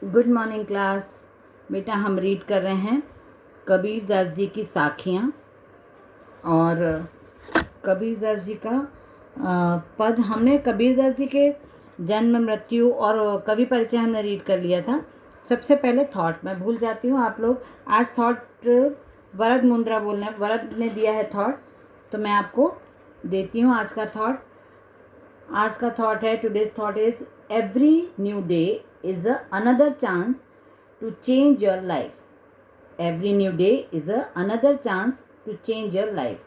Good morning class. बेटा हम read कर रहे हैं कबीर दास जी की साखियाँ और कबीर दास जी का पद। हमने कबीर दास जी के जन्म मृत्यु और कवि परिचय हमने रीड कर लिया था। सबसे पहले थॉट, मैं भूल जाती हूँ आप लोग। आज थॉट वरद मुंद्रा बोलना है, वरद ने दिया है थॉट, तो मैं आपको देती हूँ आज का थॉट। आज का थॉट है, today's thought is every new day is another chance to change your life. Every new day is another chance to change your life.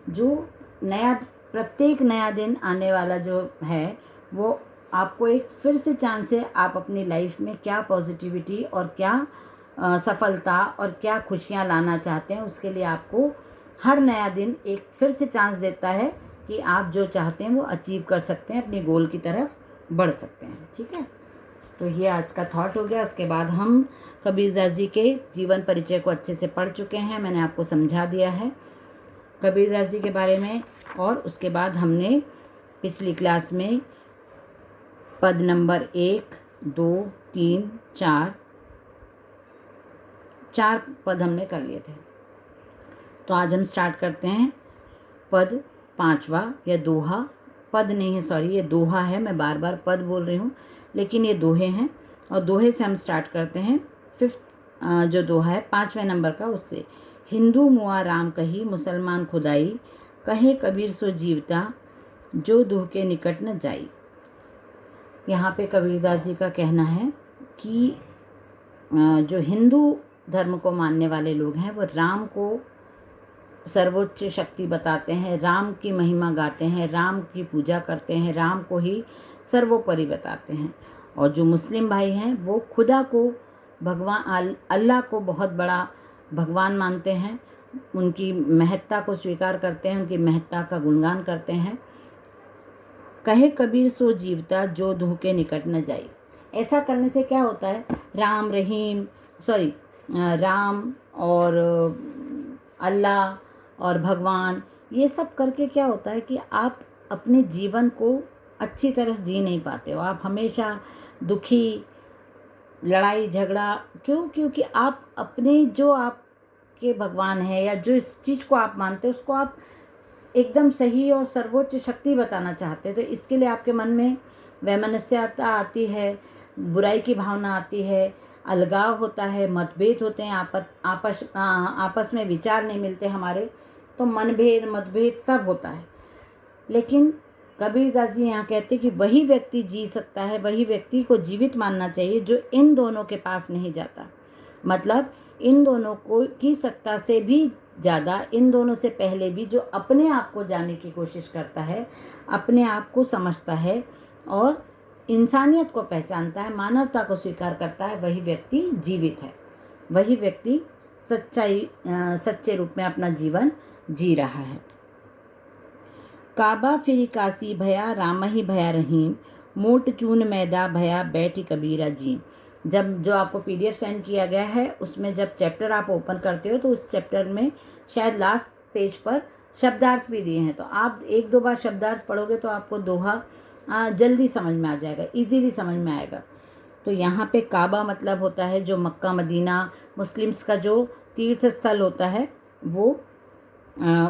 जो प्रत्येक नया दिन आने वाला जो है वो आपको एक फिर से चांस है, आप अपनी लाइफ में क्या पॉजिटिविटी और क्या सफलता और क्या खुशियाँ लाना चाहते हैं, उसके लिए आपको हर नया दिन एक फिर से चांस देता है कि आप जो चाहते हैं वो अचीव कर सकते हैं, अपने गोल की तरफ बढ़ सकते हैं। ठीक है, तो ये आज का थॉट हो गया। उसके बाद हम कबीर दास जी के जीवन परिचय को अच्छे से पढ़ चुके हैं, मैंने आपको समझा दिया है कबीर दास जी के बारे में। और उसके बाद हमने पिछली क्लास में पद नंबर 1, 2, 3, 4 पद हमने कर लिए थे। तो आज हम स्टार्ट करते हैं पद 5वां या दोहा। पद नहीं है, सॉरी, ये दोहा है। मैं बार बार पद बोल रही हूँ लेकिन ये दोहे हैं और दोहे से हम स्टार्ट करते हैं। 5th जो दोहा है 5वें नंबर का, उससे। हिंदू मुआ राम कही, मुसलमान खुदाई, कहे कबीर सो जीवता, जो दुह के निकट न जाई। यहाँ पे कबीरदास जी का कहना है कि जो हिंदू धर्म को मानने वाले लोग हैं वो राम को सर्वोच्च शक्ति बताते हैं, राम की महिमा गाते हैं, राम की पूजा करते हैं, राम को ही सर्वोपरि बताते हैं। और जो मुस्लिम भाई हैं वो खुदा को, भगवान अल्लाह को बहुत बड़ा भगवान मानते हैं, उनकी महत्ता को स्वीकार करते हैं, उनकी महत्ता का गुणगान करते हैं। कहे कबीर सो जीवता, जो दुह के निकट न जाई। ऐसा करने से क्या होता है, राम और अल्लाह और भगवान, ये सब करके क्या होता है कि आप अपने जीवन को अच्छी तरह जी नहीं पाते हो। आप हमेशा दुखी, लड़ाई झगड़ा, क्योंकि आप अपने जो आपके भगवान है या जो इस चीज़ को आप मानते हो उसको आप एकदम सही और सर्वोच्च शक्ति बताना चाहते हैं। तो इसके लिए आपके मन में वैमनस्यता आती है, बुराई की भावना आती है, अलगाव होता है, मतभेद होते हैं, आपस में विचार नहीं मिलते हमारे, तो मनभेद मतभेद सब होता है। लेकिन कबीरदास जी यहाँ कहते हैं कि वही व्यक्ति जी सकता है, वही व्यक्ति को जीवित मानना चाहिए जो इन दोनों के पास नहीं जाता। मतलब इन दोनों को की सत्ता से भी ज़्यादा, इन दोनों से पहले भी जो अपने आप को जानने की कोशिश करता है, अपने आप को समझता है और इंसानियत को पहचानता है, मानवता को स्वीकार करता है, वही व्यक्ति जीवित है, वही व्यक्ति सच्चे रूप में अपना जीवन जी रहा है। काबा फिरी काशी भया, राम ही भया रहीम, मोट चून मैदा भया, बैठी कबीरा जी। जब जो आपको PDF सेंड किया गया है उसमें जब चैप्टर आप ओपन करते हो तो उस चैप्टर में शायद लास्ट पेज पर शब्दार्थ भी दिए हैं, तो आप 1-2 बार शब्दार्थ पढ़ोगे तो आपको दोहा जल्दी समझ में आ जाएगा, इजीली समझ में आएगा। तो यहाँ पे काबा मतलब होता है जो मक्का मदीना मुस्लिम्स का जो तीर्थ स्थल होता है वो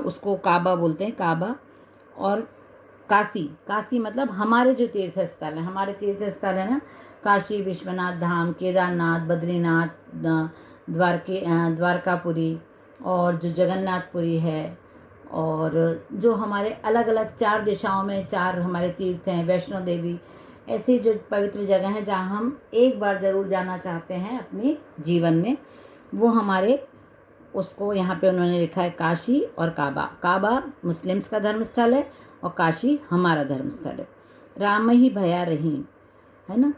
उसको काबा बोलते हैं, काबा। और काशी मतलब हमारे जो तीर्थ स्थल हैं, हमारे तीर्थ स्थल है ना, काशी विश्वनाथ धाम, केदारनाथ, बद्रीनाथ, द्वारकापुरी और जो जगन्नाथपुरी है, और जो हमारे अलग अलग 4 दिशाओं में 4 हमारे तीर्थ हैं, वैष्णो देवी, ऐसी जो पवित्र जगह हैं जहाँ हम एक बार ज़रूर जाना चाहते हैं अपने जीवन में, वो हमारे, उसको यहाँ पे उन्होंने लिखा है काशी और काबा। काबा मुस्लिम्स का धर्म स्थल है और काशी हमारा धर्म स्थल है। राम ही भया रहीम, है ना,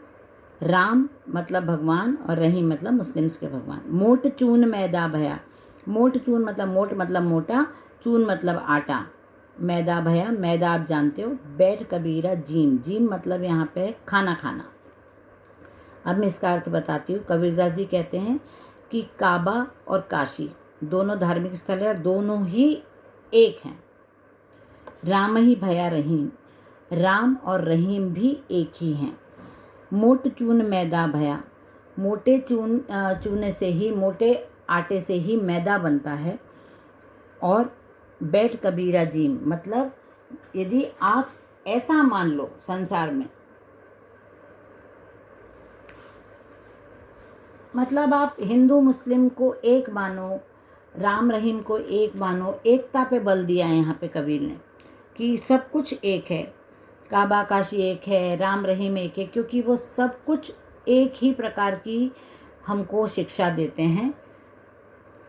राम मतलब भगवान और रहीम मतलब मुस्लिम्स के भगवान। मोट चून मैदा भया, मोट चून मतलब मोट मतलब मोटा, चून मतलब आटा, मैदा भया, मैदा आप जानते हो। बैठ कबीरा जीम, जीम मतलब यहाँ पे खाना खाना। अब मैं इसका अर्थ बताती हूँ। कबीरदास जी कहते हैं कि काबा और काशी दोनों धार्मिक स्थल है और दोनों ही एक हैं। राम ही भया रहीम, राम और रहीम भी एक ही हैं। मोट चून मैदा भया, मोटे चूने से ही, मोटे आटे से ही मैदा बनता है। और बैठ कबीरा जीम, मतलब यदि आप ऐसा मान लो संसार में, मतलब आप हिंदू मुस्लिम को एक मानो, राम रहीम को एक मानो, एकता पे बल दिया है यहाँ पे कबीर ने कि सब कुछ एक है, काबा काशी एक है, राम रहीम एक है, क्योंकि वो सब कुछ एक ही प्रकार की हमको शिक्षा देते हैं।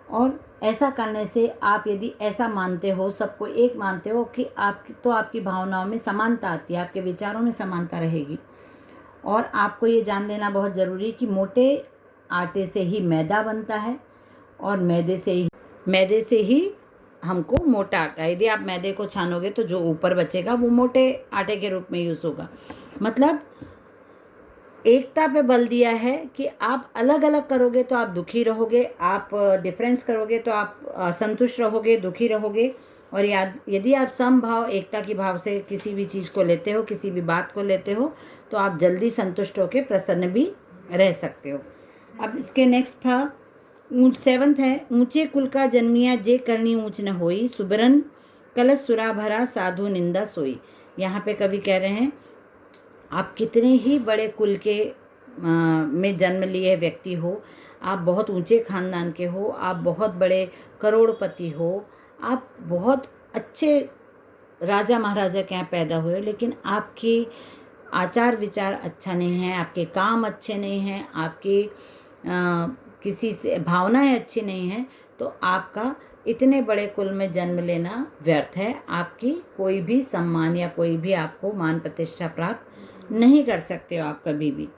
और ऐसा करने से आप यदि ऐसा मानते हो, सबको एक मानते हो, कि आपकी भावनाओं में समानता आती है, आपके विचारों में समानता रहेगी। और आपको ये जान लेना बहुत ज़रूरी है कि मोटे आटे से ही मैदा बनता है और मैदे से ही हमको मोटा आटा, यदि आप मैदे को छानोगे तो जो ऊपर बचेगा वो मोटे आटे के रूप में यूज़ होगा। मतलब एकता पे बल दिया है कि आप अलग अलग करोगे तो आप दुखी रहोगे, आप डिफरेंस करोगे तो आप असंतुष्ट रहोगे, दुखी रहोगे। और यदि आप समभाव, एकता की भाव से किसी भी चीज़ को लेते हो, किसी भी बात को लेते हो, तो आप जल्दी संतुष्ट होकर प्रसन्न भी रह सकते हो। अब इसके नेक्स्ट था 7th है, ऊंचे कुल का जन्मिया जे करनी ऊंच न होई, सुबरन कलश सुरा भरा साधु निंदा सोई। यहाँ पे कवि कह रहे हैं आप कितने ही बड़े कुल के में जन्म लिए व्यक्ति हो, आप बहुत ऊंचे खानदान के हो, आप बहुत बड़े करोड़पति हो, आप बहुत अच्छे राजा महाराजा के यहाँ पैदा हुए, लेकिन आपके आचार विचार अच्छा नहीं है, आपके काम अच्छे नहीं हैं, आपके किसी से भावनाएं अच्छी नहीं हैं, तो आपका इतने बड़े कुल में जन्म लेना व्यर्थ है। आपकी कोई भी सम्मान या कोई भी आपको मान प्रतिष्ठा प्राप्त नहीं कर सकते हो आप कभी भी।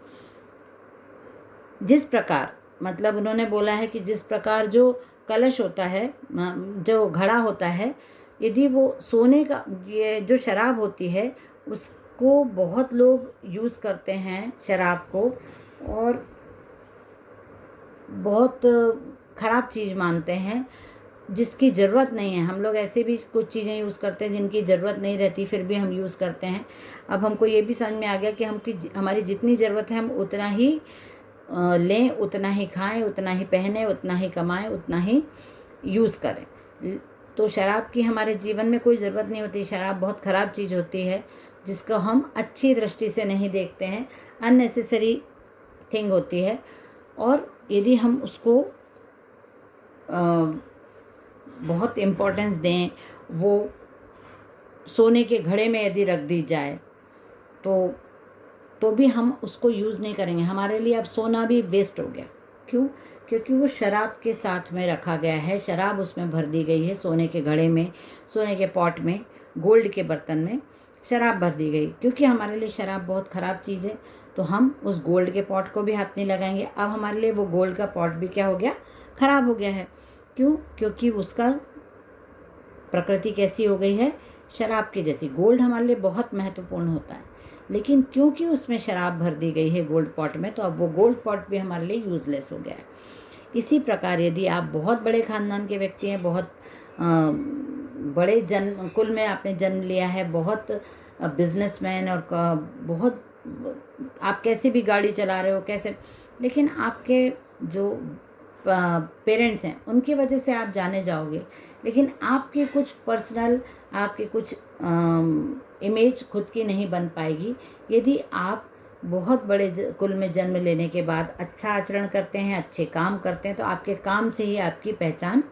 जिस प्रकार, मतलब उन्होंने बोला है कि जिस प्रकार जो कलश होता है, जो घड़ा होता है, यदि वो सोने का, ये जो शराब होती है उसको बहुत लोग यूज़ करते हैं शराब को, और बहुत ख़राब चीज़ मानते हैं जिसकी ज़रूरत नहीं है। हम लोग ऐसे भी कुछ चीज़ें यूज़ करते हैं जिनकी ज़रूरत नहीं रहती, फिर भी हम यूज़ करते हैं। अब हमको ये भी समझ में आ गया कि हमारी जितनी ज़रूरत है हम उतना ही लें, उतना ही खाएं, उतना ही पहने, उतना ही कमाएं, उतना ही यूज़ करें। तो शराब की हमारे जीवन में कोई ज़रूरत नहीं होती। शराब बहुत ख़राब चीज़ होती है जिसको हम अच्छी दृष्टि से नहीं देखते हैं, अननेसेसरी थिंग होती है। और यदि हम उसको बहुत इम्पोर्टेंस दें, वो सोने के घड़े में यदि रख दी जाए तो भी हम उसको यूज़ नहीं करेंगे। हमारे लिए अब सोना भी वेस्ट हो गया। क्यों? क्योंकि वो शराब के साथ में रखा गया है, शराब उसमें भर दी गई है, सोने के घड़े में, सोने के पॉट में, गोल्ड के बर्तन में शराब भर दी गई। क्योंकि हमारे लिए शराब बहुत ख़राब चीज़ है, तो हम उस गोल्ड के पॉट को भी हाथ नहीं लगाएंगे। अब हमारे लिए वो गोल्ड का पॉट भी क्या हो गया? ख़राब हो गया है। क्यों? क्योंकि उसका प्रकृति कैसी हो गई है? शराब की जैसी। गोल्ड हमारे लिए बहुत महत्वपूर्ण होता है, लेकिन क्योंकि उसमें शराब भर दी गई है गोल्ड पॉट में, तो अब वो गोल्ड पॉट भी हमारे लिए यूज़लेस हो गया है। इसी प्रकार यदि आप बहुत बड़े खानदान के व्यक्ति हैं, बहुत बड़े जन्म कुल में आपने जन्म लिया है, बहुत बिजनेसमैन, और बहुत आप कैसे भी गाड़ी चला रहे हो, कैसे, लेकिन आपके जो पेरेंट्स हैं उनकी वजह से आप जाने जाओगे, लेकिन आपके कुछ पर्सनल, आपके कुछ इमेज खुद की नहीं बन पाएगी। यदि आप बहुत बड़े कुल में जन्म लेने के बाद अच्छा आचरण करते हैं, अच्छे काम करते हैं, तो आपके काम से ही आपकी पहचान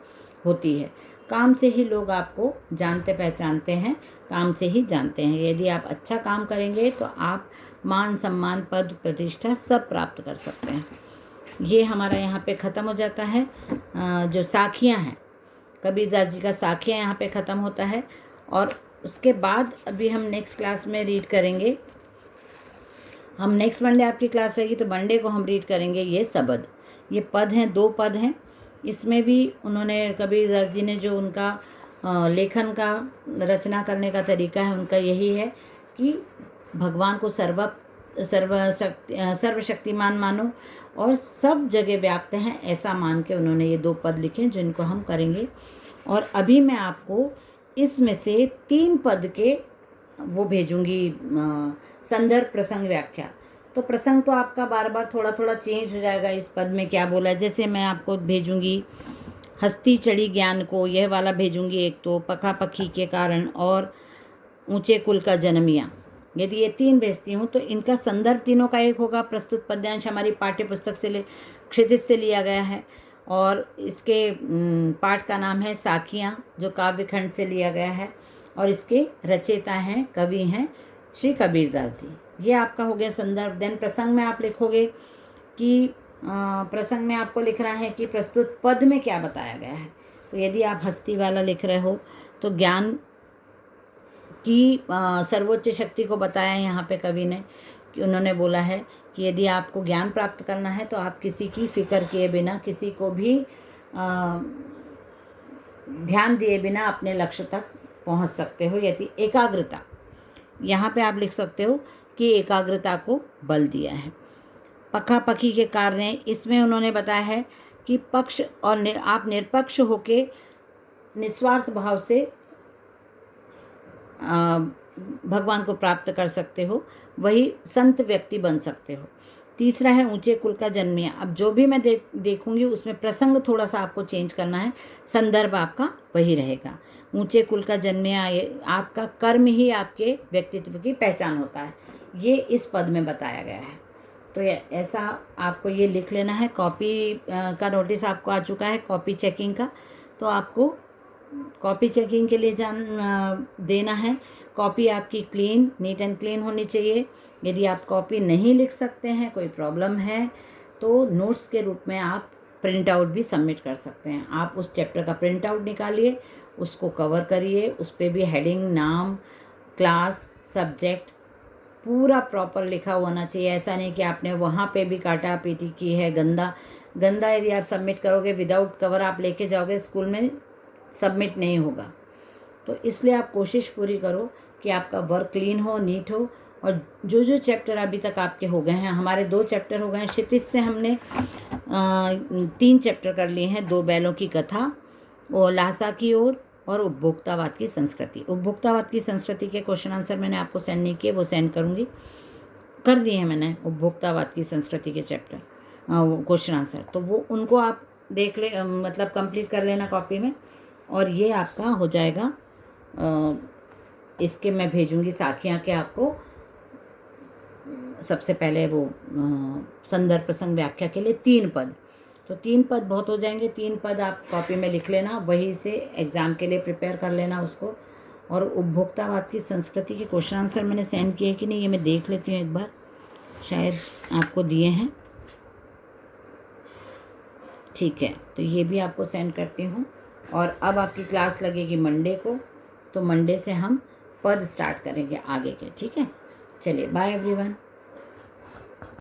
होती है। काम से ही लोग आपको जानते पहचानते हैं, काम से ही जानते हैं। यदि आप अच्छा काम करेंगे तो आप मान सम्मान, पद प्रतिष्ठा सब प्राप्त कर सकते हैं। ये हमारा यहाँ पे ख़त्म हो जाता है। जो साखियाँ हैं, कबीरदास जी का साखियाँ यहाँ पे ख़त्म होता है। और उसके बाद अभी हम नेक्स्ट क्लास में रीड करेंगे। हम नेक्स्ट मंडे आपकी क्लास रहेगी, तो मंडे को हम रीड करेंगे ये सबद। ये पद हैं, 2 पद हैं। इसमें भी उन्होंने, कबीरदास जी ने जो उनका लेखन का, रचना करने का तरीका है, उनका यही है कि भगवान को सर्वशक्तिमान मानो और सब जगह व्याप्त हैं, ऐसा मान के उन्होंने ये 2 पद लिखे जिनको हम करेंगे। और अभी मैं आपको इसमें से 3 पद के वो भेजूंगी, संदर्भ प्रसंग व्याख्या। तो प्रसंग तो आपका बार बार थोड़ा थोड़ा चेंज हो जाएगा। इस पद में क्या बोला है, जैसे मैं आपको भेजूंगी हस्ती चढ़ी ज्ञान को, यह वाला भेजूंगी एक तो, पखा पखी के कारण और ऊंचे कुल का जन्मिया। यदि ये 3 भेजती हूँ तो इनका संदर्भ तीनों का एक होगा। प्रस्तुत पद्यांश हमारी पाठ्य पुस्तक से क्षितिज से लिया गया है और इसके पाठ का नाम है साखियाँ, जो काव्यखंड से लिया गया है और इसके रचयिता हैं, कवि हैं श्री कबीरदास जी। ये आपका हो गया संदर्भ। देन प्रसंग में आप लिखोगे कि प्रसंग में आपको लिखना है कि प्रस्तुत पद में क्या बताया गया है। तो यदि आप हस्ती वाला लिख रहे हो तो ज्ञान की सर्वोच्च शक्ति को बताया है यहाँ पे कवि ने, कि उन्होंने बोला है कि यदि आपको ज्ञान प्राप्त करना है तो आप किसी की फिक्र किए बिना, किसी को भी ध्यान दिए बिना अपने लक्ष्य तक पहुँच सकते हो। यदि एकाग्रता, यहाँ पे आप लिख सकते हो कि एकाग्रता को बल दिया है। पखा पखी के कार्य, इसमें उन्होंने बताया है कि पक्ष और आप निरपक्ष होके निस्वार्थ भाव से भगवान को प्राप्त कर सकते हो, वही संत व्यक्ति बन सकते हो। तीसरा है ऊंचे कुल का जन्मिया। अब जो भी मैं देखूंगी उसमें प्रसंग थोड़ा सा आपको चेंज करना है, संदर्भ आपका वही रहेगा। ऊंचे कुल का जन्मिया, आपका कर्म ही आपके व्यक्तित्व की पहचान होता है, ये इस पद में बताया गया है। तो ऐसा आपको ये लिख लेना है। कॉपी का नोटिस आपको आ चुका है कॉपी चेकिंग का, तो आपको कॉपी चेकिंग के लिए देना है। कॉपी आपकी क्लीन, नीट एंड क्लीन होनी चाहिए। यदि आप कॉपी नहीं लिख सकते हैं, कोई प्रॉब्लम है, तो नोट्स के रूप में आप प्रिंट आउट भी सबमिट कर सकते हैं। आप उस चैप्टर का प्रिंट आउट निकालिए, उसको कवर करिए, उस पर भी हेडिंग, नाम, क्लास, सब्जेक्ट पूरा प्रॉपर लिखा होना चाहिए। ऐसा नहीं कि आपने वहाँ पे भी काटा पीटी की है। गंदा यदि आप सबमिट करोगे विदाउट कवर आप लेके जाओगे स्कूल में, सबमिट नहीं होगा। तो इसलिए आप कोशिश पूरी करो कि आपका वर्क क्लीन हो, नीट हो। और जो चैप्टर अभी तक आपके हो गए हैं, हमारे 2 चैप्टर हो गए हैं। क्षितिज से हमने 3 चैप्टर कर लिए हैं, 2 बैलों की कथा, वो लासा की ओर और उपभोक्तावाद की संस्कृति। उपभोक्तावाद की संस्कृति के क्वेश्चन आंसर मैंने आपको सेंड नहीं किए, वो सेंड करूँगी। कर दिए हैं मैंने उपभोक्तावाद की संस्कृति के चैप्टर क्वेश्चन आंसर, तो वो उनको आप देख ले, मतलब कंप्लीट कर लेना कॉपी में। और ये आपका हो जाएगा। इसके मैं भेजूँगी साखियाँ के आपको। सबसे पहले वो संदर्भ प्रसंग व्याख्या के लिए 3 पद, तो 3 पद बहुत हो जाएंगे। 3 पद आप कॉपी में लिख लेना, वही से एग्ज़ाम के लिए प्रिपेयर कर लेना उसको। और उपभोक्तावाद की संस्कृति के क्वेश्चन आंसर मैंने सेंड किए कि नहीं, ये मैं देख लेती हूँ एक बार, शायद आपको दिए हैं। ठीक है, तो ये भी आपको सेंड करती हूँ। और अब आपकी क्लास लगेगी मंडे को, तो मंडे से हम पद स्टार्ट करेंगे आगे के। ठीक है, चलिए बाय एवरीवन।